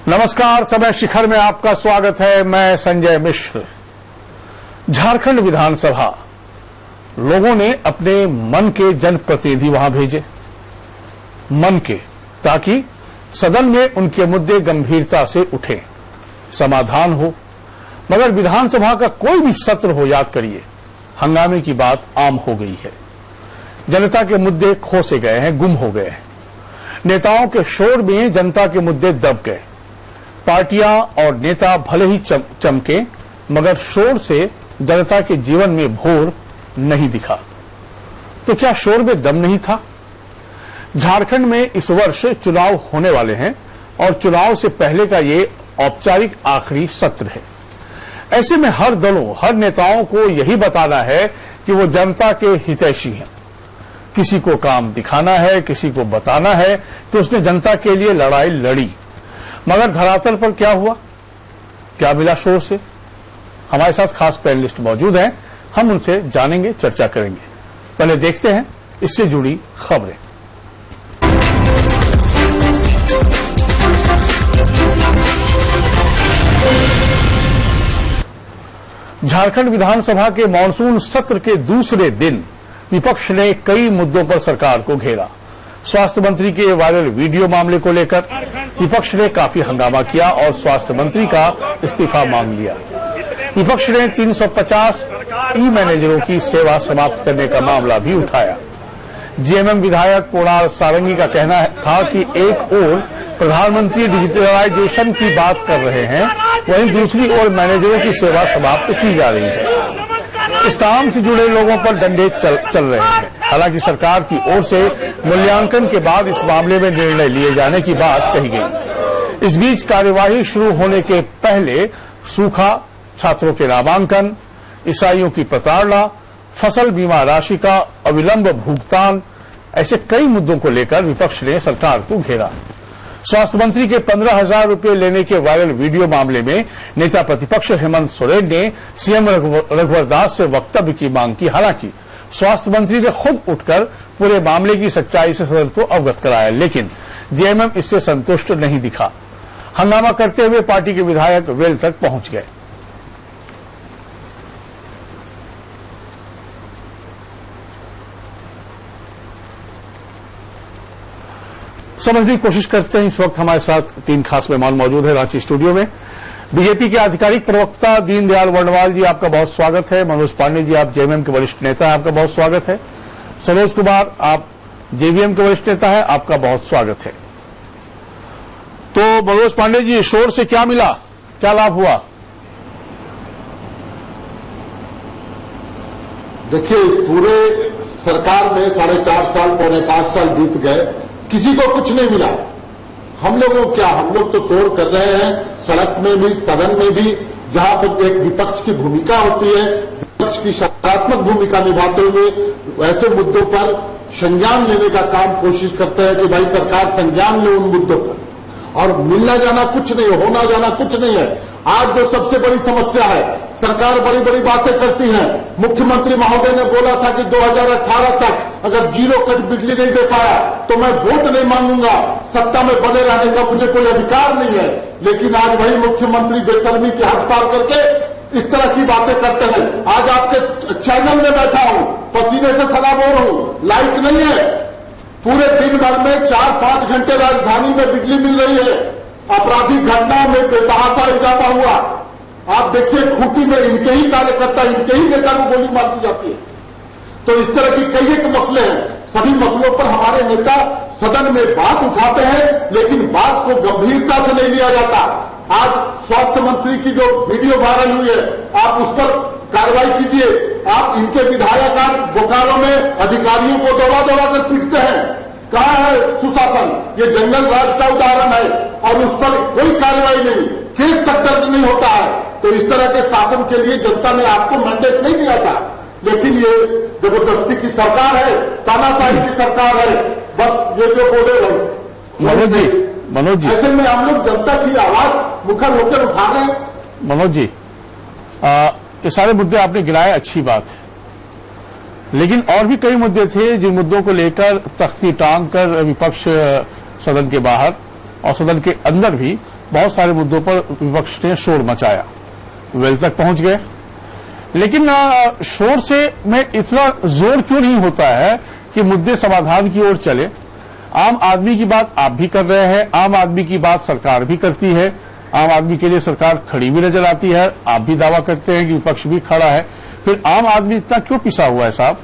नमस्कार, समय शिखर में आपका स्वागत है। मैं संजय मिश्र। झारखंड विधानसभा, लोगों ने अपने मन के जनप्रतिनिधि वहां भेजे, मन के, ताकि सदन में उनके मुद्दे गंभीरता से उठें, समाधान हो। मगर विधानसभा का कोई भी सत्र हो, याद करिए, हंगामे की बात आम हो गई है। जनता के मुद्दे खो से गए हैं, गुम हो गए हैं। नेताओं के शोर में जनता के मुद्दे दब गए। पार्टियां और नेता भले ही चमके, मगर शोर से जनता के जीवन में भोर नहीं दिखा। तो क्या शोर में दम नहीं था? झारखंड में इस वर्ष चुनाव होने वाले हैं और चुनाव से पहले का ये औपचारिक आखिरी सत्र है। ऐसे में हर दलों, हर नेताओं को यही बताना है कि वो जनता के हितैषी हैं। किसी को काम दिखाना है, किसी को बताना है कि उसने जनता के लिए लड़ाई लड़ी। मगर धरातल पर क्या हुआ, क्या मिला शोर से? हमारे साथ खास पैनलिस्ट मौजूद हैं, हम उनसे जानेंगे, चर्चा करेंगे। पहले देखते हैं इससे जुड़ी खबरें। झारखंड विधानसभा के मानसून सत्र के दूसरे दिन विपक्ष ने कई मुद्दों पर सरकार को घेरा। स्वास्थ्य मंत्री के वायरल वीडियो मामले को लेकर विपक्ष ने काफी हंगामा किया और स्वास्थ्य मंत्री का इस्तीफा मांग लिया। विपक्ष ने 350 ई मैनेजरों की सेवा समाप्त करने का मामला भी उठाया। जेएमएम विधायक कुणाल सारंगी का कहना था कि एक ओर प्रधानमंत्री डिजिटलाइजेशन की बात कर रहे हैं, वहीं दूसरी ओर मैनेजरों की सेवा समाप्त की जा रही है। इस काम से जुड़े लोगों पर डंडे चल रहे हैं। हालांकि सरकार की ओर से मूल्यांकन के बाद इस मामले में निर्णय लिए जाने की बात कही गई। इस बीच कार्यवाही शुरू होने के पहले सूखा, छात्रों के नामांकन, ईसाइयों की प्रताड़ना, फसल बीमा राशि का अविलंब भुगतान, ऐसे कई मुद्दों को लेकर विपक्ष ने सरकार को घेरा। स्वास्थ्य मंत्री के 15,000 रुपये लेने के वायरल वीडियो मामले में नेता प्रतिपक्ष हेमंत सोरेन ने सीएम रघुवर दास से वक्तव्य की मांग की। हालांकि स्वास्थ्य मंत्री ने खुद उठकर पूरे मामले की सच्चाई से सदन को अवगत कराया, लेकिन जेएमएम इससे संतुष्ट नहीं दिखा। हंगामा करते हुए पार्टी के विधायक वेल तक पहुंच गए। समझने की कोशिश करते हैं। इस वक्त हमारे साथ तीन खास मेहमान मौजूद हैं रांची स्टूडियो में। बीजेपी के आधिकारिक प्रवक्ता दीनदयाल वर्णवाल जी, आपका बहुत स्वागत है। मनोज पांडे जी, आप जेएमएम के वरिष्ठ नेता हैं, आपका बहुत स्वागत है। सरोज कुमार, आप जेवीएम के वरिष्ठ नेता हैं, आपका बहुत स्वागत है। तो मनोज पांडे जी, शोर से क्या मिला, क्या लाभ हुआ? देखिए, इस पूरे सरकार में 4.5 साल, पौने 5 साल बीत गए, किसी को कुछ नहीं मिला। हम लोगों क्या, हम लोग तो शोर कर रहे हैं, सड़क में भी, सदन में भी, जहां पर एक विपक्ष की भूमिका होती है, विपक्ष की सकारात्मक भूमिका निभाते हुए ऐसे मुद्दों पर संज्ञान लेने का काम कोशिश करते हैं कि भाई सरकार संज्ञान ले उन मुद्दों पर। और मिलना जाना कुछ नहीं, होना जाना कुछ नहीं है। आज जो सबसे बड़ी समस्या है, सरकार बड़ी बड़ी बातें करती है। मुख्यमंत्री महोदय ने बोला था कि 2018 तक अगर जीरो कट बिजली नहीं दे पाया तो मैं वोट नहीं मांगूंगा, सत्ता में बने रहने का मुझे कोई अधिकार नहीं है। लेकिन आज वही मुख्यमंत्री बेशर्मी की हद पार करके इस तरह की बातें करते हैं। आज आपके चैनल में बैठा हूं, पसीने से सराबोर हूं, लाइट नहीं है। पूरे दिन भर में 4-5 घंटे राजधानी में बिजली मिल रही है। आपराधिक घटनाओं में बेतहाशा इजाफा हुआ। आप देखिए, खूंटी में इनके ही कार्यकर्ता, इनके ही नेता को गोली मार दी जाती है। तो इस तरह की कई एक मसले हैं। सभी मसलों पर हमारे नेता सदन में बात उठाते हैं, लेकिन बात को गंभीरता से नहीं लिया जाता। आज स्वास्थ्य मंत्री की जो वीडियो वायरल हुई है, आप उस पर कार्रवाई कीजिए। आप इनके विधायक आज बोकारो में अधिकारियों को दौड़ा दौड़ा कर पीटते हैं। कहां है सुशासन? ये जंगल राज का उदाहरण है और उस पर कोई कार्रवाई नहीं, केस तक दर्ज नहीं होता है। तो इस तरह के शासन के लिए जनता ने आपको मैंडेट नहीं दिया था। लेकिन ये जबरदस्ती की सरकार है, तानाशाही की सरकार है, बस ये जो बोले भाई। मनोज जी, ऐसे में हम लोग जनता की आवाज मुखर होकर उठा रहे हैं। मनोज जी, ये सारे मुद्दे आपने गिनाए, अच्छी बात है, लेकिन और भी कई मुद्दे थे जिन मुद्दों को लेकर तख्ती टांग कर विपक्ष सदन के बाहर और सदन के अंदर भी बहुत सारे मुद्दों पर विपक्ष ने शोर मचाया, वेल तक पहुंच गए। लेकिन शोर से में इतना जोर क्यों नहीं होता है कि मुद्दे समाधान की ओर चले। आम आदमी की बात आप भी कर रहे हैं, आम आदमी की बात सरकार भी करती है, आम आदमी के लिए सरकार खड़ी भी नजर आती है। आप भी दावा करते हैं कि विपक्ष भी खड़ा है, फिर आम आदमी इतना क्यों पिसा हुआ है साहब?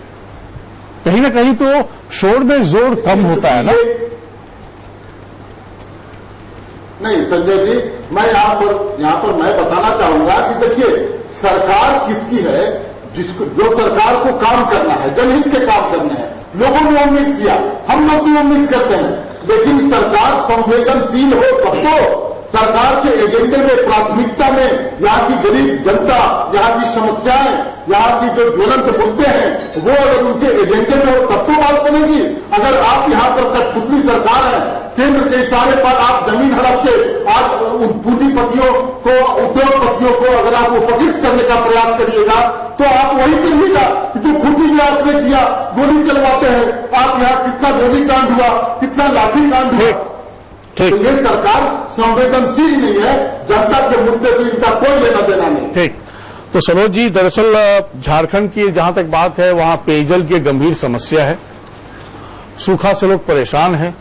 कहीं ना कहीं तो शोर में जोर कम होता है ना। नहीं संजय जी, मैं यहां पर मैं बताना चाहूंगा कि देखिए, सरकार किसकी है? जो सरकार को काम करना है, जनहित के काम करने हैं, लोगों ने उम्मीद किया, हम लोग भी उम्मीद करते हैं। लेकिन सरकार संवेदनशील हो तब तो, सरकार के एजेंडे में, प्राथमिकता में यहाँ की गरीब जनता, यहाँ की समस्याएं, यहाँ की जो ज्वलंत मुद्दे हैं, वो अगर उनके एजेंडे में हो तब तो बात बनेगी। अगर आप यहाँ पर कठपुतली सरकार है, केंद्र के इशारे पर आप जमीन हड़प के आज उन पूंजीपतियों को, उद्योगपतियों को अगर आप उपकृत करने का प्रयास करिएगा तो आप वही करिएगा जो खूंटी में आपने किया, गोली चलवाते हैं आप। यहाँ कितना गोली कांड हुआ, कितना लाठी कांड हुआ। तो ये सरकार संवेदनशील नहीं है, जनता के मुद्दे से इनका कोई लेना देना नहीं। ठीक, तो सरोज जी, दरअसल झारखंड की जहां तक बात है, वहां पेयजल की गंभीर समस्या है, सूखा से लोग परेशान हैं।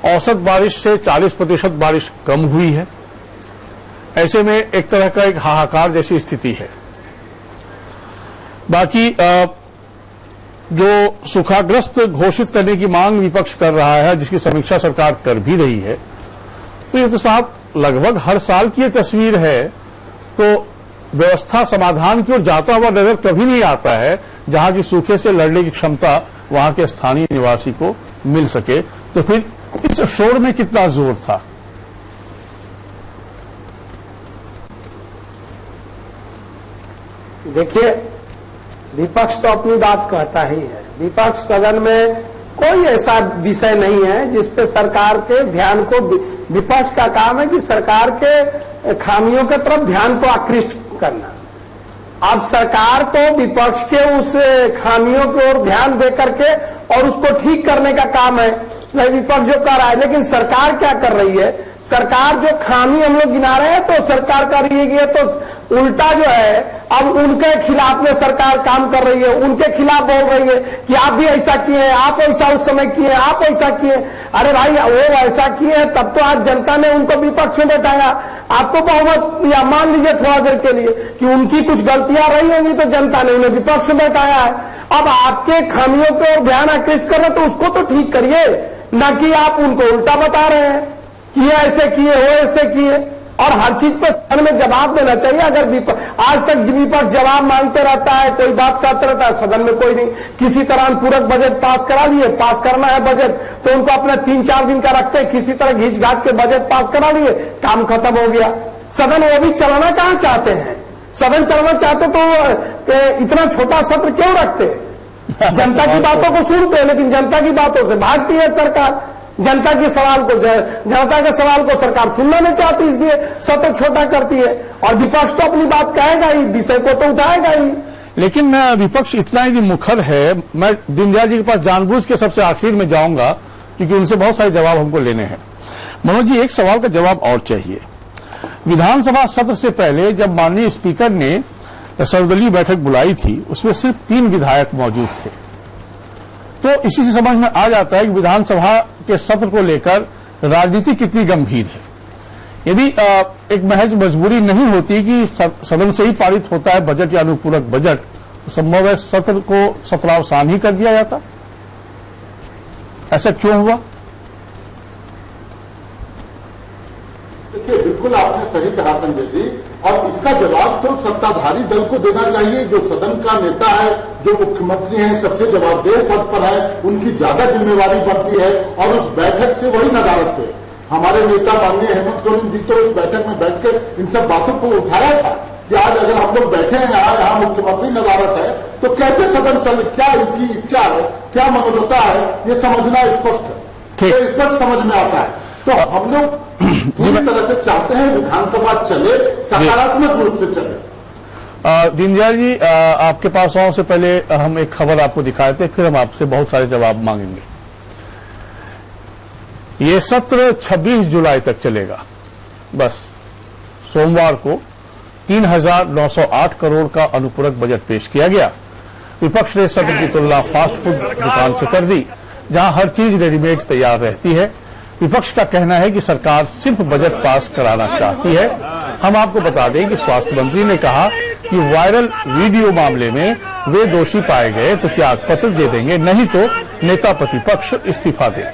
औसत बारिश से 40% बारिश कम हुई है। ऐसे में एक तरह का एक हाहाकार जैसी स्थिति है। बाकी जो सूखाग्रस्त घोषित करने की मांग विपक्ष कर रहा है, जिसकी समीक्षा सरकार कर भी रही है, तो ये तो साहब लगभग हर साल की ये तस्वीर है। तो व्यवस्था समाधान की ओर जाता हुआ नजर कभी नहीं आता है, जहां की सूखे से लड़ने की क्षमता वहां के स्थानीय निवासी को मिल सके। तो फिर इस शोर में कितना जोर था? देखिए, विपक्ष तो अपनी बात कहता ही है। विपक्ष सदन में कोई ऐसा विषय नहीं है जिस पे सरकार के ध्यान को, विपक्ष का काम है कि सरकार के खामियों के तरफ ध्यान को आकृष्ट करना। अब सरकार को विपक्ष के उस खामियों की ओर ध्यान दे करके और उसको ठीक करने का काम है, विपक्ष जो कर रहा है। लेकिन सरकार क्या कर रही है? सरकार जो खामी हम लोग गिना रहे हैं तो सरकार कर रही है, तो उल्टा जो है अब उनके खिलाफ में सरकार काम कर रही है, उनके खिलाफ बोल रही है कि आप भी ऐसा किए हैं, आप ऐसा उस समय किए, आप ऐसा किए। अरे भाई, वो ऐसा किए हैं तब तो आज जनता ने उनको विपक्ष में बैठाया, आपको बहुमत दिया। मान लीजिए थोड़ा देर के लिए कि उनकी कुछ गलतियां रही होंगी तो जनता ने उन्हें विपक्ष में बैठाया है। अब आपके खामियों को ध्यान आकृष्ट कर रहे तो उसको तो ठीक करिए, न कि आप उनको उल्टा बता रहे हैं कि ये ऐसे किए, वो ऐसे किए। और हर चीज पर सदन में जवाब देना चाहिए। अगर आज तक विपक्ष जवाब मांगते रहता है, कोई बात करते रहता है, सदन में कोई नहीं। किसी तरह पूरक बजट पास करा लिए, पास करना है बजट तो उनको अपना 3-4 दिन का रखते हैं, किसी तरह घींच घाच के बजट पास करा लिए, काम खत्म हो गया। सदन वो भी चलाना कहाँ चाहते हैं? सदन चलाना चाहते तो इतना छोटा सत्र क्यों रखते? जनता की बातों को सुनते हैं लेकिन जनता की बातों से भागती है सरकार। जनता के सवाल को, जनता के सवाल को सरकार सुनना नहीं चाहती, इसलिए सत्र छोटा करती है। और विपक्ष तो अपनी बात कहेगा ही, विषय को तो उठाएगा ही। लेकिन विपक्ष इतना ही मुखर है। मैं दीनदयाल जी के पास जानबूझ के सबसे आखिर में जाऊंगा क्योंकि उनसे बहुत सारे जवाब हमको लेने हैं। मनोज जी, एक सवाल का जवाब और चाहिए। विधानसभा सत्र से पहले जब माननीय स्पीकर ने सर्वदलीय बैठक बुलाई थी, उसमें सिर्फ 3 विधायक मौजूद थे। तो इसी से समझ में आ जाता है कि विधानसभा के सत्र को लेकर राजनीति कितनी गंभीर है। यदि एक महज मजबूरी नहीं होती कि सदन से ही पारित होता है बजट या अनुपूरक बजट, तो संभव है सत्र को सत्रावसान ही कर दिया जाता। ऐसा क्यों हुआ? देखिए, बिल्कुल आपने सही कहा संजय जी, और इसका जवाब तो सत्ताधारी दल को देना चाहिए। जो सदन का नेता है, जो मुख्यमंत्री हैं, सबसे जवाबदेह पद पर है, उनकी ज्यादा जिम्मेवारी बनती है। और उस बैठक से वही नदारत थे। हमारे नेता माननीय हेमंत सोरेन जी तो उस बैठक में बैठकर इन सब बातों को उठाया था कि आज अगर हम लोग बैठे हैं यहाँ मुख्यमंत्री नदारत है तो कैसे सदन चले, क्या इनकी इच्छा है, क्या मनोदशा है, ये समझना स्पष्ट है, स्पष्ट समझ में आता है। तो हम लोग पूरी तरह से चाहते हैं विधानसभा चले, सकारात्मक रूप से चले। दीनदयाल जी, आपके पास आने से पहले हम एक खबर आपको दिखाए थे, फिर हम आपसे बहुत सारे जवाब मांगेंगे। ये सत्र 26 जुलाई तक चलेगा। बस सोमवार को 3,908 करोड़ का अनुपूरक बजट पेश किया गया। विपक्ष ने सत्र की तुलना फास्ट फूड दुकान से कर दी, जहां हर चीज रेडीमेड तैयार रहती है। विपक्ष का कहना है कि सरकार सिर्फ बजट पास कराना चाहती है। हम आपको बता दें कि स्वास्थ्य मंत्री ने कहा कि वायरल वीडियो मामले में वे दोषी पाए गए तो त्याग पत्र दे देंगे, नहीं तो नेता प्रतिपक्ष इस्तीफा दे।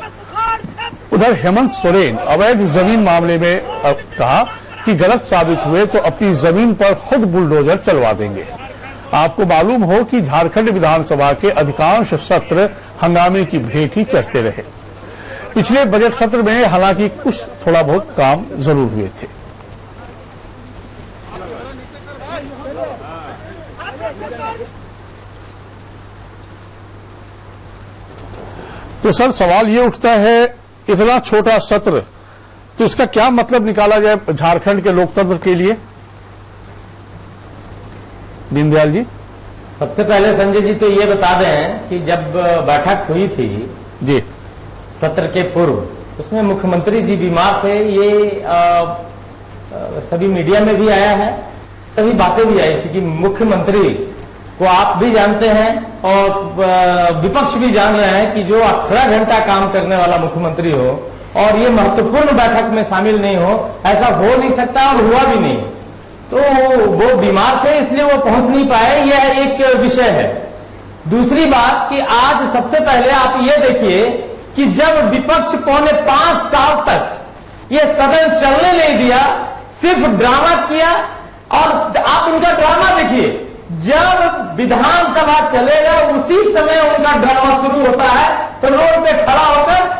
उधर हेमंत सोरेन अवैध जमीन मामले में कहा कि गलत साबित हुए तो अपनी जमीन पर खुद बुलडोजर चलवा देंगे। आपको मालूम हो कि झारखंड विधानसभा के अधिकांश सत्र हंगामे की भेंट ही चढ़ते रहे। पिछले बजट सत्र में हालांकि कुछ थोड़ा बहुत काम जरूर हुए थे। तो सर सवाल ये उठता है, इतना छोटा सत्र, तो इसका क्या मतलब निकाला जाए झारखंड के लोकतंत्र के लिए? दीनदयाल जी। सबसे पहले संजय जी तो ये बता दें कि जब बैठक हुई थी जी सत्र के पूर्व, उसमें मुख्यमंत्री जी बीमार थे। ये सभी मीडिया में भी आया है, सभी बातें भी आई थी कि मुख्यमंत्री को आप भी जानते हैं और विपक्ष भी जान रहे हैं कि जो 18 घंटा काम करने वाला मुख्यमंत्री हो और ये महत्वपूर्ण बैठक में शामिल नहीं हो, ऐसा हो नहीं सकता और हुआ भी नहीं। तो वो बीमार थे इसलिए वो पहुंच नहीं पाए, यह एक विषय है। दूसरी बात कि आज सबसे पहले आप ये देखिए कि जब विपक्ष पौने 5 साल तक ये सदन चलने नहीं दिया, सिर्फ ड्रामा किया, और आप उनका ड्रामा देखिए, जब विधानसभा चलेगा उसी समय उनका ड्रामा शुरू होता है, तो रोड पे खड़ा होकर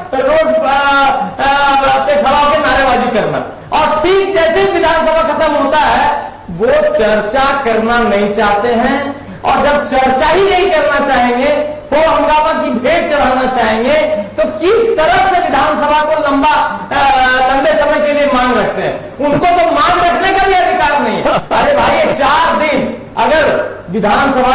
नारेबाजी करना, और ठीक जैसे विधानसभा खत्म होता है वो चर्चा करना नहीं चाहते हैं, और जब चर्चा ही नहीं करना चाहेंगे तो हंगामा की भेंट चढ़ाना चाहेंगे, तो किस तरह से विधानसभा को लंबे समय के लिए मांग रखते हैं? उनको तो मांग रखने का भी अधिकार नहीं है। अरे भाई 4 दिन अगर विधानसभा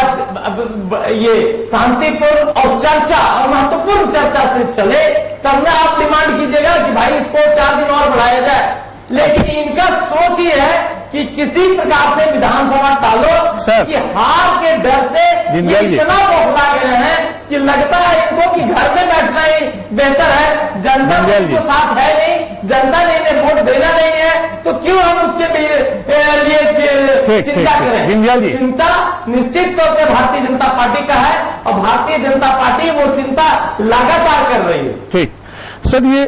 ये शांतिपूर्ण और चर्चा और महत्वपूर्ण चर्चा से चले, तब ना आप डिमांड कीजिएगा कि भाई इसको 4 दिन और बढ़ाया जाए। लेकिन इनका सोच ये है कि किसी प्रकार से विधानसभा टालो, कि हार के डर से इतना बौखला गए हैं कि लगता है इनको कि घर में बैठना ही बेहतर है। जनता उनको साथ है नहीं, जनता ने इन्हें वोट देना नहीं है, तो क्यों हम उसके लिए चिंता करें? चिंता निश्चित तौर पर भारतीय जनता पार्टी का है, और भारतीय जनता पार्टी वो चिंता लगातार कर रही है। ठीक सर, ये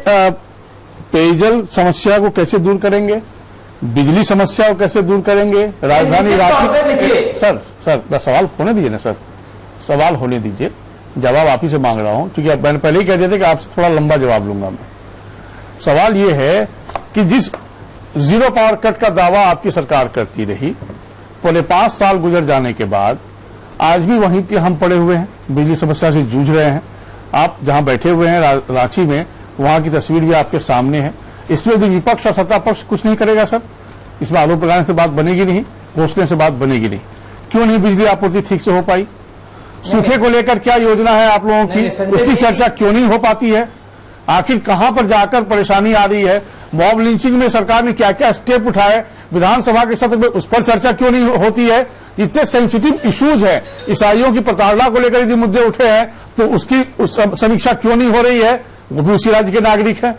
पेयजल समस्या को कैसे दूर करेंगे, बिजली समस्या को कैसे दूर करेंगे, राजधानी रांची? सर सवाल होने दीजिए ना सर, सवाल होने दीजिए, जवाब आप ही से मांग रहा हूं, क्योंकि मैंने पहले ही कह दिया था कि आपसे थोड़ा लंबा जवाब लूंगा मैं। सवाल ये है कि जिस जीरो पावर कट का दावा आपकी सरकार करती रही, पौने 5 साल गुजर जाने के बाद आज भी वहीं पे हम पड़े हुए हैं, बिजली समस्या से जूझ रहे हैं। आप जहां बैठे हुए हैं रांची में, वहां की तस्वीर भी आपके सामने है। इसमें भी विपक्ष और सत्ता पक्ष कुछ नहीं करेगा सर? इसमें आरोप लगाने से बात बनेगी नहीं, घोषणे से बात बनेगी नहीं। क्यों नहीं बिजली आपूर्ति ठीक से हो पाई? सूखे को लेकर क्या योजना है आप लोगों की, उसकी चर्चा क्यों नहीं हो पाती है? आखिर कहां पर जाकर परेशानी आ रही है? मॉब लिंचिंग में सरकार ने क्या क्या स्टेप उठाए, विधानसभा के सत्र में उस पर चर्चा क्यों नहीं होती है? इतने सेंसिटिव इश्यूज है, ईसाइयों की प्रताड़ना को लेकर यदि मुद्दे उठे हैं तो उसकी समीक्षा क्यों नहीं हो रही है? वो भी उसी राज्य के नागरिक है।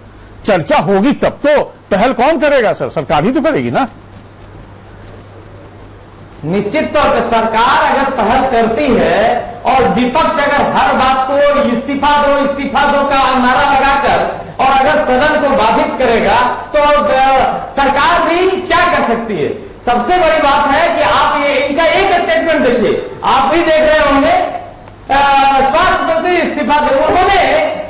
चर्चा होगी तब तो, पहल कौन करेगा सर? सरकार ही तो करेगी ना। निश्चित तौर पर सरकार अगर पहल करती है और विपक्ष अगर हर बात को इस्तीफा दो का नारा लगाकर और अगर सदन को बाधित करेगा तो सरकार भी क्या कर सकती है? सबसे बड़ी बात है कि आप ये इनका एक स्टेटमेंट देखिए, आप भी देख रहे होंगे, स्वास्थ्य मंत्री इस्तीफा दे, उन्होंने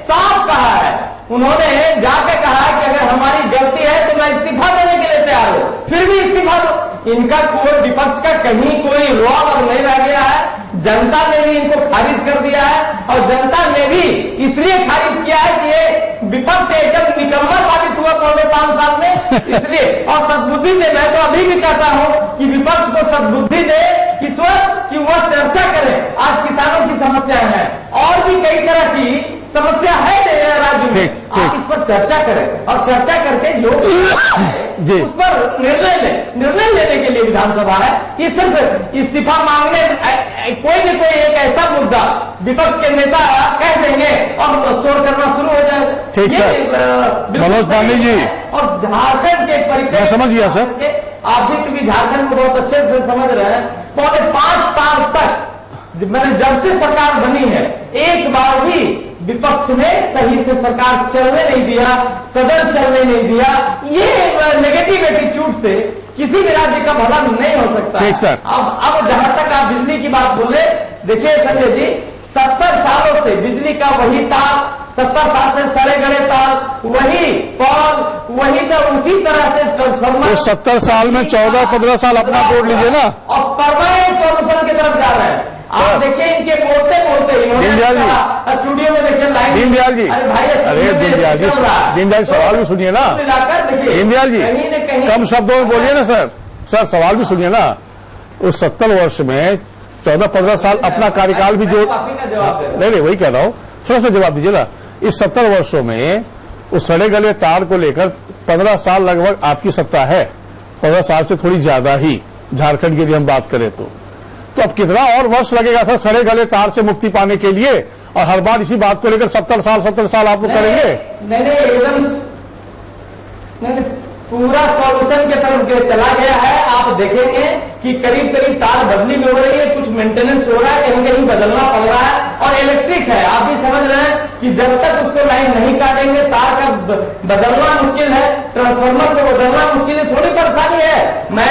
साफ कहा है, उन्होंने जाके कहा कि अगर हमारी गलती है तो मैं इस्तीफा देने के लिए तैयार हूं, फिर भी इस्तीफा दो। इनका कोई विपक्ष का कहीं कोई रोब अब नहीं रह गया है। जनता ने भी इनको खारिज कर दिया है, और जनता ने भी इसलिए खारिज किया है कि ये विपक्ष एकदम निकम्मा साबित हुआ पौने 5 साल में, इसलिए। और सद्बुद्धि दे, मैं तो अभी भी कहता हूं कि विपक्ष को सद्बुद्धि दे कि वह चर्चा करे। आज किसानों की समस्याएं हैं और भी कई तरह की समस्या है राज्य में, आप इस पर चर्चा करें और चर्चा करके जो उस पर निर्णय लेने के लिए विधानसभा है कि सिर्फ इस्तीफा मांगने कोई न कोई एक ऐसा मुद्दा विपक्ष के नेता कह देंगे और शोर करना शुरू हो जाए। ठीक सर, मनोज पांडे जी। और झारखंड के परिप्रेक्ष्य समझ गया सर, आप भी चूंकि झारखंड को बहुत अच्छे से समझ रहे हैं, पौने 5 साल तक मैंने जब से सरकार बनी है एक बार भी विपक्ष ने सही से सरकार चलने नहीं दिया, सदन चलने नहीं दिया। ये नेगेटिव एटीट्यूड से किसी भी राज्य का भला नहीं हो सकता। ठीक सर। अब जहां तक आप बिजली की बात बोले, देखिए संजय जी, 70 सालों से बिजली का वही तार, 70 साल से सड़े गड़े तार, वही पॉल, वही तो उसी तरह से ट्रांसफार्मर। तो 70 साल में 14-15 साल अपना बोर्ड लीजिए ना, और परमानेंट सोल्यूशन की तरफ जा रहे हैं। आप देखिए इनके बोलते दीनदयाल जी, स्टूडियो में देखिए लाइन, दीनदयाल जी, अरे दीनदयाल जी, दीनदयाल सवाल भी सुनिए ना, दीनदयाल जी कम शब्दों में बोलिए ना सर, सवाल भी सुनिए ना। उस 70 वर्ष में 14-15 साल अपना कार्यकाल भी जो, नहीं वही कह रहा हूँ, थोड़ा सा जवाब दीजिए ना। इस 70 वर्षों में उस सड़े गले तार को लेकर 15 साल लगभग आपकी सत्ता है, 15 साल से थोड़ी ज्यादा ही झारखंड के लिए हम बात करें तो अब कितना और वर्ष लगेगा सर सड़े गले तार से मुक्ति पाने के लिए? और हर बार इसी बात को लेकर 70 साल आप लोग करेंगे? नहीं एकदम नहीं, पूरा सॉल्यूशन की तरफ चला गया है। आप देखेंगे कि करीब तार बदली में हो रही है, कुछ मेंटेनेंस हो रहा है, कहीं बदलना पड़ रहा है, और इलेक्ट्रिक है। आप भी समझ रहे हैं कि जब तक उसको लाइन नहीं काटेंगे तार का बदलना मुश्किल है, ट्रांसफार्मर को बदलना मुश्किल है, थोड़ी परेशानी है। मैं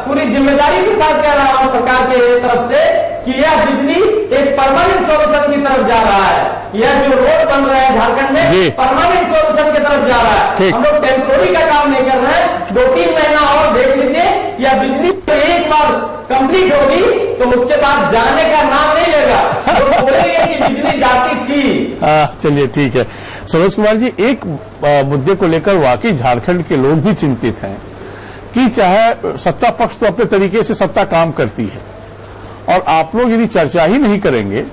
पूरी जिम्मेदारी के साथ कह रहा हूं सरकार के तरफ से कि यह बिजली एक परमानेंट सोल्यूशन की तरफ जा रहा है। यह जो रोड बन रहा है झारखंड में परमानेंट सोल्यूशन की तरफ जा रहा है। हम लोग टेम्पोररी का काम नहीं कर रहे हैं। 2-3 महीना और देख लीजिए, या बिजली एक बार कंप्लीट होगी तो उसके बाद जाने का नाम नहीं लेगा, तो बोलेंगे कि बिजली जाती थी। चलिए ठीक है। सरोज कुमार जी, एक मुद्दे को लेकर वाकई झारखंड के लोग भी चिंतित हैं कि चाहे सत्ता पक्ष तो अपने तरीके से सत्ता काम करती है, और आप लोग यदि चर्चा ही नहीं करेंगे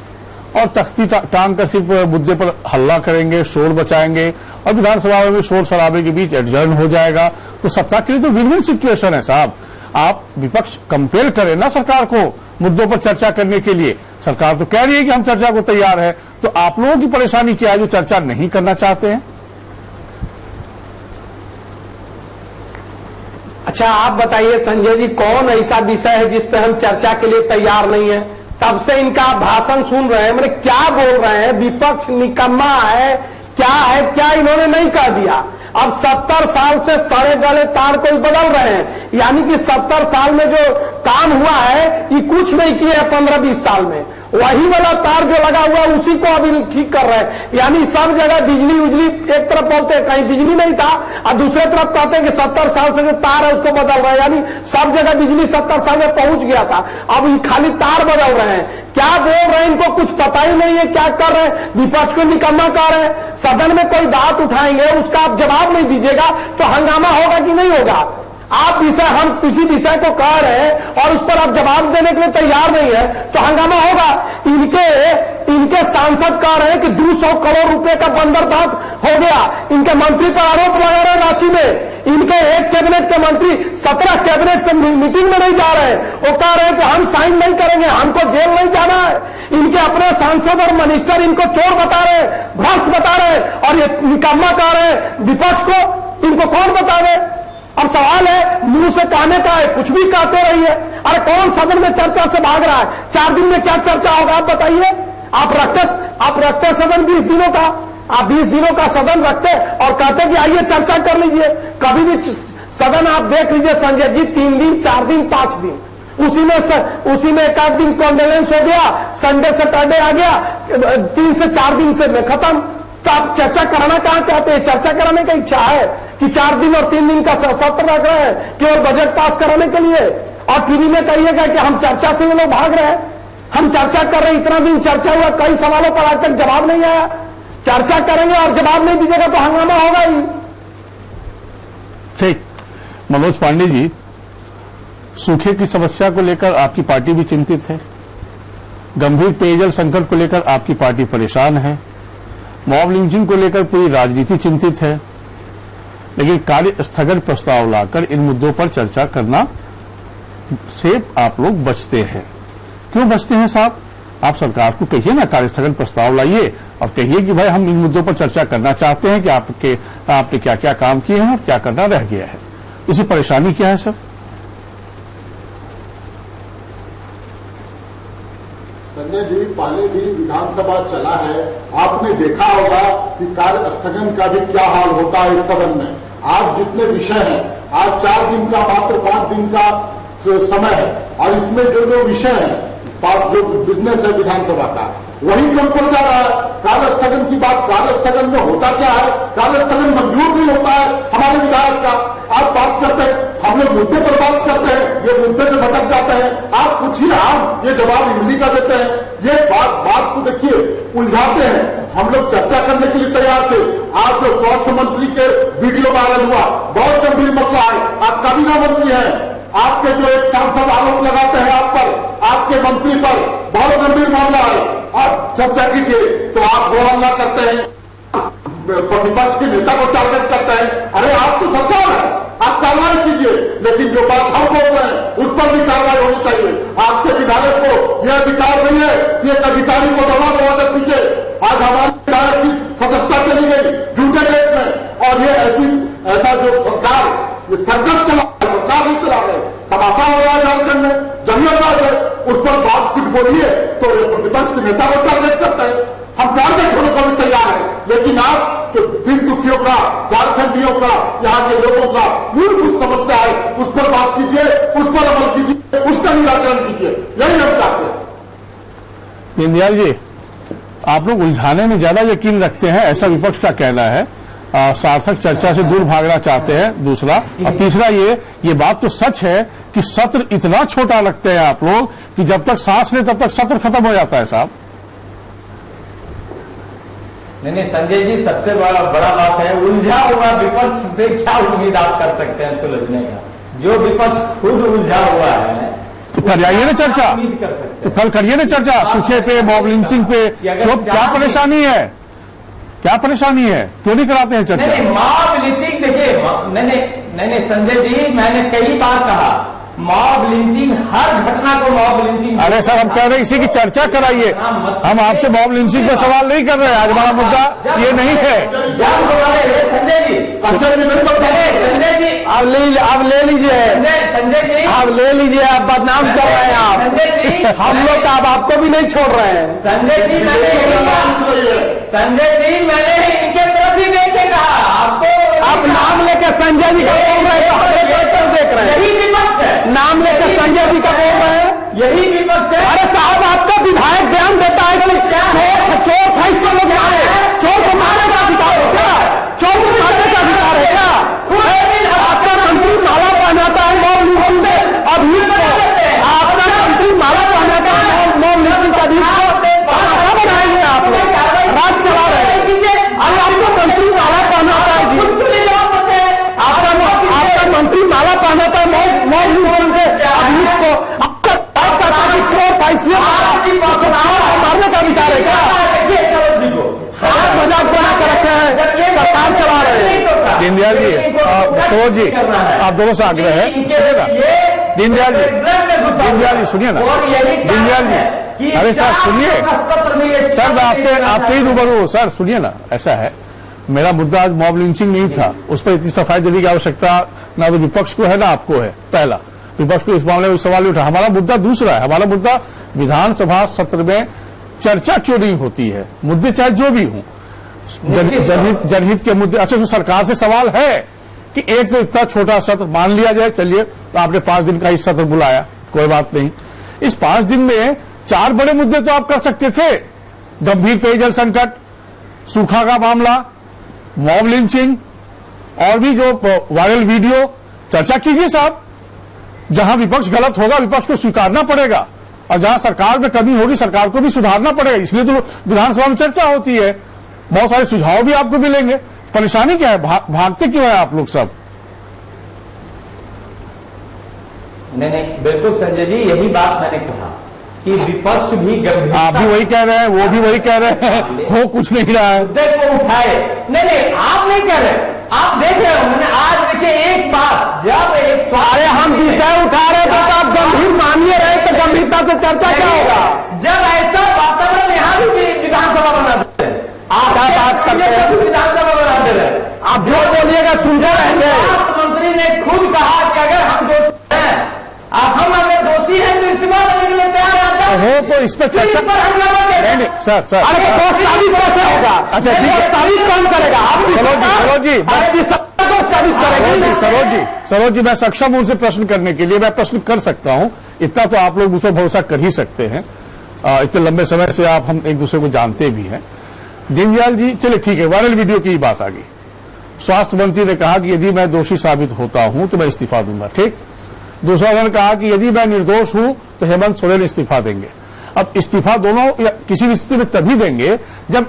और तख्ती टांग कर सिर्फ मुद्दे पर हल्ला करेंगे, शोर बचाएंगे और विधानसभा में शोर शराबे के बीच एडजर्न हो जाएगा, तो सत्ता के लिए तो विन-विन सिचुएशन है साहब। आप विपक्ष कंपेल करें ना सरकार को मुद्दों पर चर्चा करने के लिए। सरकार तो कह रही है कि हम चर्चा को तैयार है, तो आप लोगों की परेशानी क्या है जो चर्चा नहीं करना चाहते हैं? अच्छा आप बताइए संजय जी, कौन ऐसा विषय है जिस पे हम चर्चा के लिए तैयार नहीं है? तब से इनका भाषण सुन रहे हैं, मैंने क्या बोल रहे हैं, विपक्ष निकम्मा है, क्या इन्होंने नहीं कह दिया। अब 70 साल से सड़े गले तार को बदल रहे हैं, यानी कि 70 साल में जो काम हुआ है ये कुछ नहीं किया है 15-20 साल में। वही वाला तार जो लगा हुआ है उसी को अभी ठीक कर रहे हैं। यानी सब जगह बिजली उजली, एक तरफ बोलते हैं कहीं बिजली नहीं था और दूसरे तरफ कहते हैं कि 70 साल से जो तार है उसको बदल रहे हैं, यानी सब जगह बिजली 70 साल में पहुंच गया था, अब ये खाली तार बदल रहे हैं। क्या बोल रहे हैं, इनको कुछ पता ही नहीं है क्या कर रहे हैं। विपक्ष को निकम्मा कह रहे हैं। सदन में कोई बात उठाएंगे उसका आप जवाब नहीं दीजिएगा तो हंगामा होगा कि नहीं होगा? आप विषय, हम किसी विषय को कह रहे हैं और उस पर आप जवाब देने के लिए तैयार नहीं है तो हंगामा होगा। इनके सांसद कह रहे हैं कि 200 करोड़ रुपए का बंदरगाह हो गया। इनके मंत्री पर आरोप लगा रहे हैं रांची में। इनके एक कैबिनेट के मंत्री 17 कैबिनेट से मीटिंग में नहीं जा रहे हैं, वो कह रहे हैं कि हम साइन नहीं करेंगे, हमको जेल नहीं जाना है। इनके अपने सांसद और मिनिस्टर इनको चोर बता रहे हैं, भ्रष्ट बता रहे हैं, और ये निकम्मा कह रहे हैं विपक्ष को। इनको कौन बतावे? अब सवाल है, मुंह से कहने का है, कुछ भी कहते रहिए। अरे कौन सदन में चर्चा से भाग रहा है? 4 दिन में क्या चर्चा होगा आप बताइए? आप रखते सदन 20 दिनों का, आप 20 दिनों का सदन रखते और कहते कि आइए चर्चा कर लीजिए। कभी भी सदन आप देख लीजिए संजय जी, 3 दिन 4 दिन 5 दिन, उसी में एक आध दिन कॉन्डोलेंस हो गया, संडे सैटरडे आ गया, 3 से 4 दिन से में खत्म। तो आप चर्चा कराना कहां चाहते हैं? चर्चा कराने का इच्छा है कि 4 दिन और 3 दिन का सत्र रख रहे हैं केवल बजट पास कराने के लिए, और टीवी में कहिएगा कि हम चर्चा से ये लोग भाग रहे हैं। हम चर्चा कर रहे हैं, इतना दिन चर्चा हुआ, कई सवालों पर आज तक जवाब नहीं आया। चर्चा करेंगे और जवाब नहीं दीजिएगा तो हंगामा होगा ही। ठीक। मनोज पांडे जी, सूखे की समस्या को लेकर आपकी पार्टी भी चिंतित है, गंभीर पेयजल संकट को लेकर आपकी पार्टी परेशान है, मॉब लिंचिंग को लेकर पूरी राजनीति चिंतित है, लेकिन कार्य स्थगन प्रस्ताव लाकर इन मुद्दों पर चर्चा करना से आप लोग बचते हैं। क्यों बचते हैं साहब? आप सरकार को कहिए ना, कार्य स्थगन प्रस्ताव लाइए और कहिए कि भाई हम इन मुद्दों पर चर्चा करना चाहते हैं कि आपने क्या क्या काम किए हैं और क्या करना रह गया है। इसी परेशानी क्या है सर? संजय जी, पहले भी विधानसभा चला है, आपने देखा होगा कि कार्य स्थगन का भी क्या हाल होता है इस सदन में। आज जितने विषय हैं, आज 4 दिन का मात्र 5 दिन का समय है और इसमें जो विषय है, जो बिजनेस है विधानसभा का, वही कम पड़ जा रहा है। कार्य स्थगन की बात, कार्य स्थगन में होता क्या है? कार्य स्थगन मंजूर नहीं होता है हमारे विधायक का। आप बात करते हैं, हम लोग मुद्दे पर बात करते हैं, ये मुद्दे से भटक जाते हैं। आप पूछिए, आप ये जवाब इमली का देते हैं। ये बात को देखिए, उलझाते हैं। हम लोग चर्चा करने के लिए तैयार थे। आज जो स्वास्थ्य मंत्री के वीडियो वायरल हुआ, बहुत गंभीर मसला है। आप काबीना मंत्री हैं, आपके जो एक सांसद आरोप लगाते हैं आप पर, आपके मंत्री पर, बहुत गंभीर मामला है। आप चर्चा कीजिए तो आप वो हल्ला करते हैं, प्रतिपक्ष के नेता को टारगेट करते हैं। अरे आप तो सरकार है, आप कार्रवाई कीजिए, लेकिन जो बात हम बोल रहे हैं उस पर भी कार्रवाई होनी चाहिए। आपके विधायक को यह अधिकार नहीं है कि एक अधिकारी को दबा कर पीछे। आज हमारे विधायक की सदस्यता चली गई झूठे केस में, और ये ऐसा जो सरकार, ये सर्कस चला, सरकार नहीं चला रहे, तमाशा हो रहा है झारखंड में, जंगलराज है। उस पर बात कुछ बोलिए तो ये प्रतिपक्ष के नेता को टारगेट करते हैं। हम टारगेट होने को भी तैयार है, लेकिन आप जो दिल दुखियों का, झारखंडियों का, यहाँ के लोगों का मूलभूत समस्या है, उस पर बात कीजिए, उस पर अमल कीजिए, उसका निराकरण कीजिए। यही हम चाहते हैं। दीनदयाल जी, आप लोग उलझाने में ज्यादा यकीन रखते हैं, ऐसा विपक्ष का कहना है। सार्थक चर्चा से दूर भागना चाहते हैं, दूसरा। और तीसरा, ये बात तो सच है कि सत्र इतना छोटा लगते हैं आप लोग कि जब तक सांस ले तब तक सत्र खत्म हो जाता है साहब। नहीं संजय जी, सबसे बड़ा बात है, उलझा हुआ विपक्ष से क्या उम्मीद आप कर सकते हैं सुलझने का? जो विपक्ष खुद उलझा हुआ है तो करिए ना चर्चा, तो कल करिए ना चर्चा सूखे पे, मॉब लिंचिंग पे। तो क्या परेशानी है? क्या परेशानी है? क्यों नहीं कराते हैं चर्चा? नहीं, मॉब लिंचिंग देखिए, नहीं संजय जी, मैंने कई बार कहा मॉब लिंचिंग, हर घटना को मॉब लिंचिंग। अरे सर, हम कह रहे हैं इसी की चर्चा कराइए। हम आपसे मॉब लिंचिंग पे सवाल नहीं कर रहे हैं। आज हमारा मुद्दा ये नहीं है। संजय जी, संजय जी, आप ले लीजिए, संजय जी, आप ले लीजिए, आप बदनाम कर रहे हैं आप। संजय जी, हम लोग आप आपको भी नहीं छोड़ रहे हैं। संजय जी, मैंने इनके तरफ ही देखे कहा आपको। आप नाम लेकर संजय जी का बोल रहे हैं, देख रहे हैं। यही विपक्ष है, नाम लेकर संजय जी का बोल रहे हैं, यही विपक्ष है। अरे साहब, आपका विधायक बयान देता है कि चोर था, इसको लोग मारे। चोर को मारने का अधिकार है क्या? चोर को मारने का अधिकार है क्या? आपका मंत्री माला पहनाता है मॉब लिंचिंग में, अभी आपका मंत्री माला पहनाता है मॉब लिंचिंग का क्या बनाएंगे आप लोग? राज चला रहे हैं। अरे आपका मंत्री माला पहनाता है जी, आपका मंत्री माला पहनाता है मॉब लिंचिंग के अभियुक्त को। आपका चोर था इसलिए मारने का अधिकार है क्या? मजाक बना कर रखे हैं, सरकार चला रहे हैं। दीनदयाल जी, सरोज जी, आप दोनों से आग्रह है, सुनिएगा। दीनदयाल जी सुनिए ना। दीनदयाल जी, अरे सर सुनिए, सर मैं आपसे ही रूबरू हूं। सर सुनिए ना, ऐसा है, मेरा मुद्दा आज मॉब लिंचिंग नहीं था, उस पर इतनी सफाई देने की आवश्यकता ना तो विपक्ष को है ना आपको है। पहला, विपक्ष को इस मामले में सवाल नहीं उठा। हमारा मुद्दा दूसरा है। हमारा मुद्दा विधानसभा सत्र में चर्चा क्यों नहीं होती है? मुद्दे चाहे जो भी हों, जनहित के मुद्दे। अच्छा, तो सरकार से सवाल है कि एक तो इतना छोटा सत्र मान लिया जाए, चलिए तो आपने 5 दिन का ही सत्र बुलाया, कोई बात नहीं। इस 5 दिन में 4 बड़े मुद्दे तो आप कर सकते थे। गंभीर पेयजल संकट, सूखा का मामला, मॉब लिंचिंग और भी जो वायरल वीडियो, चर्चा कीजिए साहब। जहां विपक्ष गलत होगा विपक्ष को स्वीकारना पड़ेगा, और जहां सरकार में कमी होगी सरकार को भी सुधारना पड़ेगा। इसलिए तो विधानसभा में चर्चा होती है, बहुत सारे सुझाव भी आपको मिलेंगे। परेशानी क्या है? भागते क्यों है आप लोग सब? नहीं बिल्कुल संजय जी, यही बात मैंने कहा कि विपक्ष भी गंभीर, आप भी वही कह रहे हैं, वो भी वही कह रहे हैं, हो कुछ नहीं रहा है। मुद्दे को उठाए। नहीं, आप नहीं कह रहे, आप देख रहे हो। मैंने आज देखिए एक बात, जब एक अरे हम विषय उठा रहे थे तो आप गंभीर मानिए रहे तो गंभीरता से चर्चा क्या होगा? जब ऐसा वातावरण यहाँ भी विधानसभा बना देते हैं, आप क्या बात करते हैं? विधानसभा बना दे रहे हैं। आप जो बोलिएगा सुनते रहेंगे। स्वास्थ्य मंत्री ने खुद कहा कि अगर हम दोषी हैं, हम अगर दोषी हैं तो इस्तीफा देने के लिए तैयार हो तो इस पर चर्चा नहीं, सर अरे तो साबित कैसे होगा? अच्छा ठीक है, साबित कौन करेगा? आप सरोज जी साबित करेंगे। सरोज जी मैं सक्षम हूं उनसे प्रश्न करने के लिए, मैं प्रश्न कर सकता हूं, इतना तो आप लोग उस पर भरोसा कर ही सकते हैं। इतने लंबे समय से आप हम एक दूसरे को जानते भी हैं। दीनदयाल जी, चलिए ठीक है, वायरल वीडियो की बात आ गई। स्वास्थ्य मंत्री ने कहा कि यदि मैं दोषी साबित होता हूं तो मैं इस्तीफा दूंगा, ठीक। दूसरा उन्होंने कहा कि यदि मैं निर्दोष हूं तो हेमंत सोरेन इस्तीफा देंगे। अब इस्तीफा दोनों या किसी भी स्थिति में तभी देंगे जब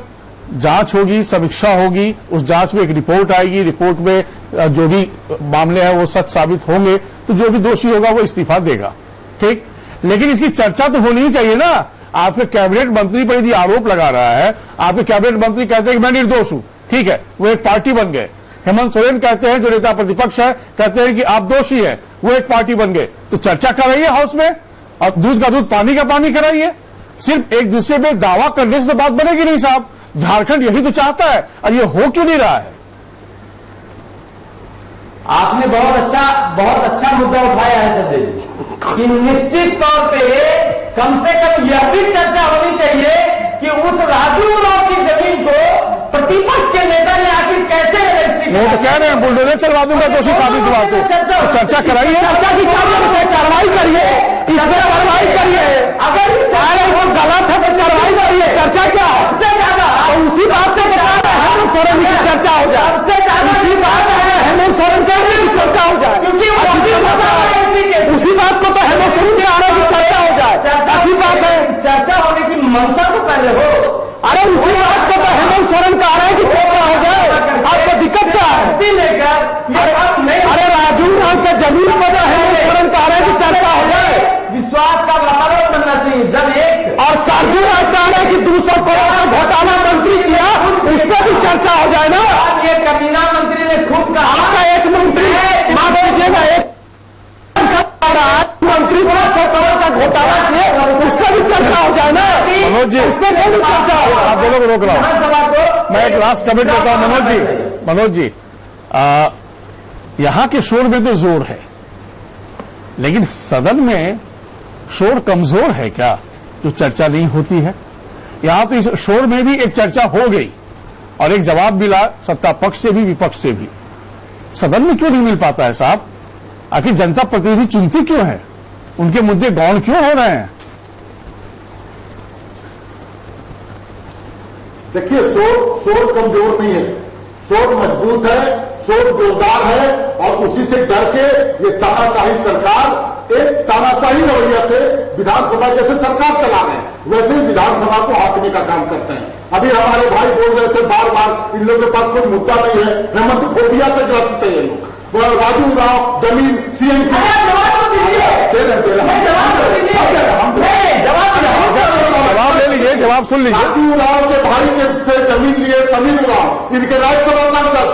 जांच होगी, समीक्षा होगी, उस जांच में एक रिपोर्ट आएगी, रिपोर्ट में जो भी मामले हैं वो सच साबित होंगे तो जो भी दोषी होगा वो इस्तीफा देगा, ठीक। लेकिन इसकी चर्चा तो होनी ही चाहिए ना। आपके कैबिनेट मंत्री पर यदि आरोप लगा रहा है, आपके कैबिनेट मंत्री कहते हैं कि मैं निर्दोष हूं, ठीक है, वो एक पार्टी बन गए। हेमंत सोरेन कहते हैं, जो नेता प्रतिपक्ष है, कहते हैं कि आप दोषी हैं, वो एक पार्टी बन गए। तो चर्चा कराइए हाउस में, और दूध का दूध पानी का पानी कराइए। सिर्फ एक दूसरे पे दावा करने से तो बात बनेगी नहीं साहब। झारखंड यही तो चाहता है, और ये हो क्यों नहीं रहा है? आपने बहुत अच्छा मुद्दा उठाया है संजय जी, कि निश्चित तौर पे कम से कम यह भी चर्चा होनी चाहिए कि उस राजू राव की जमीन को प्रतिपक्ष के नेता ने आखिर कैसे रजिस्ट्री, वो तो कह रहे हैं बुलडोजर चलवा दूंगा दोषी साबित हुआ तो चर्चा कराइए, चर्चा की कार्रवाई करिए, इसमें कार्रवाई करिए। अगर वो गलत है तो कार्रवाई करिए, चर्चा क्या है? तो उसी बात से बता रहे हैं हेमंत सोरेन की चर्चा हो जाए, उसी बात है हेमंत सोरेन की चर्चा हो जाए, उसी बात को तो हेमंत सोरेन के आने की चर्चा हो जाए, अच्छी बात है। चर्चा होने की मनसा तो पहले हो। अरे उसी बात को तो हेमंत सोरेन का आ रहा है कि चर्चा हो जाए, आपको दिक्कत क्या है? अरे राजू राव के जमीन पर तो हेमंत सोरेन का आ रहा है कि चर्चा हो जाए। विश्वास का वातावरण बनना चाहिए। जब एक और साजू राव का आ रहा है कि 200 करोड़ का घोटाला मंत्री किया, उस पर भी चर्चा हो जाए ना। ये कमीना मंत्री ने खुद कहा, आपका एक मंत्री माफ कीजिएगा, एक मंत्री 200 करोड़ का घोटाला किए, उस पर भी चर्चा हो जाए ना। मनोज जी, उस पर भी चर्चा हो। आप दोनों को रोक रहा हूं, विधानसभा को मैं एक लास्ट कमेंट करता हूं। मनोज जी, यहां के शोर में तो जोर है, लेकिन सदन में शोर कमजोर है क्या, जो चर्चा नहीं होती है? यहां तो इस शोर में भी एक चर्चा हो गई और एक जवाब मिला, सत्ता पक्ष से भी विपक्ष से भी। सदन में क्यों नहीं मिल पाता है साहब? आखिर जनता प्रतिनिधि चुनती क्यों है? उनके मुद्दे गौण क्यों हो रहे हैं? देखिए, शोर कमजोर नहीं है, शोर मजबूत है, शोर जोरदार है, और उसी से डर के ये तानाशाही सरकार एक तानाशाही रवैया से विधानसभा जैसे सरकार चला रहे हैं, वैसे ही विधानसभा को हाथने का काम करते हैं। अभी हमारे भाई बोल रहे थे बार बार, इन लोगों के पास कोई मुद्दा नहीं है, हेमंत फोबिया से ग्रस्त है ये लोग। राजू राव जमीन सीएम की जवाब ले लीजिए, जवाब सुन लीजिए। राजू राव के भाई के से जमीन लिए समीर राव, इनके राज्यसभा सांसद।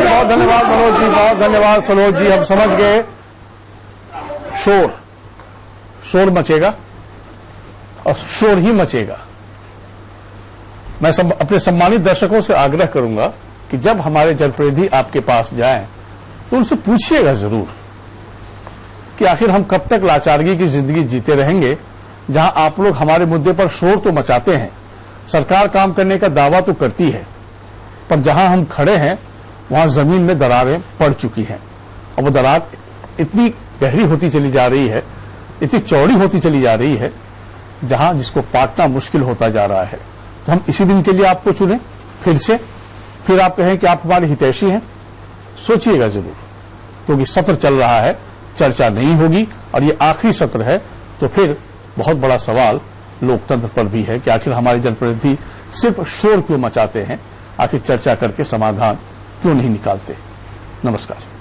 बहुत धन्यवाद मनोज जी, बहुत धन्यवाद सरोज जी। हम समझ गए, शोर मचेगा और शोर ही मचेगा। मैं अपने सम्मानित दर्शकों से आग्रह करूंगा कि जब हमारे जनप्रतिनिधि आपके पास जाएं तो उनसे पूछिएगा जरूर कि आखिर हम कब तक लाचारगी की जिंदगी जीते रहेंगे, जहां आप लोग हमारे मुद्दे पर शोर तो मचाते हैं, सरकार काम करने का दावा तो करती है, पर जहां हम खड़े हैं वहां जमीन में दरारें पड़ चुकी हैं और वो दरार इतनी गहरी होती चली जा रही है इतनी चौड़ी होती चली जा रही है जहां जिसको पाटना मुश्किल होता जा रहा है। तो हम इसी दिन के लिए आपको चुने फिर से, फिर आप कहें कि आप हमारे हितैषी हैं, सोचिएगा जरूर, क्योंकि सत्र चल रहा है, चर्चा नहीं होगी और ये आखिरी सत्र है। तो फिर बहुत बड़ा सवाल लोकतंत्र पर भी है कि आखिर हमारे जनप्रतिनिधि सिर्फ शोर क्यों मचाते हैं, आखिर चर्चा करके समाधान क्यों नहीं निकालते। नमस्कार।